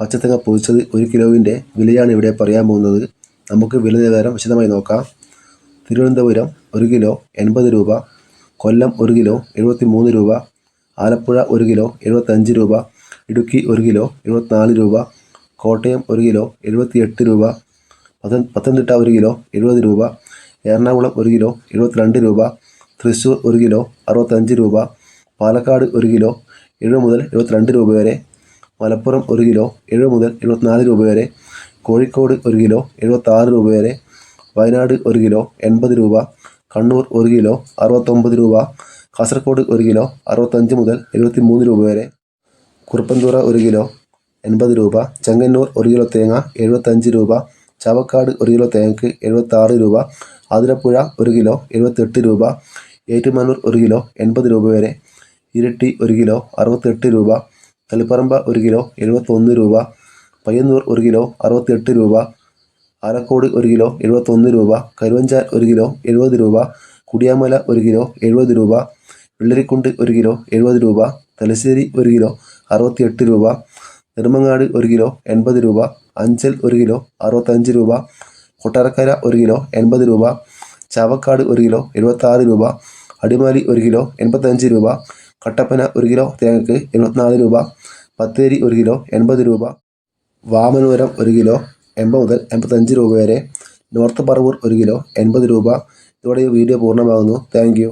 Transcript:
പച്ചത്തേങ്ങ പൊതിച്ചത് 1 കിലോവിൻ്റെ വിലയാണ് ഇവിടെ പറയാൻ പോകുന്നത്. നമുക്ക് വില നിലവാരം വിശദമായി നോക്കാം. തിരുവനന്തപുരം 1 കിലോ 80 രൂപ, കൊല്ലം 1 കിലോ 73 രൂപ, ആലപ്പുഴ 1 കിലോ 75 രൂപ, ഇടുക്കി 1 കിലോ 74 രൂപ, കോട്ടയം 1 കിലോ 78 രൂപ, പത്തനംതിട്ട 1 കിലോ 70 രൂപ, എറണാകുളം 1 കിലോ 72 രൂപ, തൃശ്ശൂർ 1 കിലോ 65 രൂപ, പാലക്കാട് 1 കിലോ 70 മുതൽ 72 രൂപ വരെ, മലപ്പുറം 1 കിലോ 70 മുതൽ 74 രൂപ വരെ, കോഴിക്കോട് 1 കിലോ 76 രൂപ വരെ, വയനാട് 1 കിലോ 80 രൂപ, കണ്ണൂർ 1 കിലോ 69 രൂപ, കാസർഗോഡ് 1 കിലോ 65 മുതൽ 73 രൂപ വരെ, കുറുപ്പന്തൂറ 1 കിലോ 80 രൂപ, ചെങ്ങന്നൂർ 1 കിലോ തേങ്ങ 75 രൂപ, ചാവക്കാട് 1 കിലോ തേങ്ങയ്ക്ക് 76 രൂപ, ആതിരപ്പുഴ 1 കിലോ 78 രൂപ, ഏറ്റുമാനൂർ 1 കിലോ 80 രൂപ വരെ, ഇരിട്ടി 1 കിലോ 68 രൂപ, തളിപ്പറമ്പ 1 കിലോ 71 രൂപ, പയ്യന്നൂർ 1 കിലോ 68 രൂപ, ആലക്കോട് 1 കിലോ 71 രൂപ, കരുവഞ്ചാൽ 1 കിലോ 70 രൂപ, കുടിയാമല 1 കിലോ 70 രൂപ, വെള്ളരിക്കുണ്ട് 1 കിലോ 70 രൂപ, തലശ്ശേരി 1 കിലോ 68 രൂപ, നെടുമങ്ങാട് 1 കിലോ 80 രൂപ, അഞ്ചൽ 1 കിലോ 65 രൂപ, കൊട്ടാരക്കര 1 കിലോ 80 രൂപ, ചാവക്കാട് 1 കിലോ 76 രൂപ, അടിമാലി 1 കിലോ 85 രൂപ, കട്ടപ്പന 1 കിലോ തേങ്ങയ്ക്ക് 74 രൂപ, ബത്തേരി 1 കിലോ 80 രൂപ, വാമനപുരം 1 കിലോ 80 മുതൽ 85 രൂപ വരെ, നോർത്ത് പറവൂർ 1 കിലോ 80 രൂപ. ഇതോടെ ഈ വീഡിയോ പൂർണ്ണമാകുന്നു. Thank you.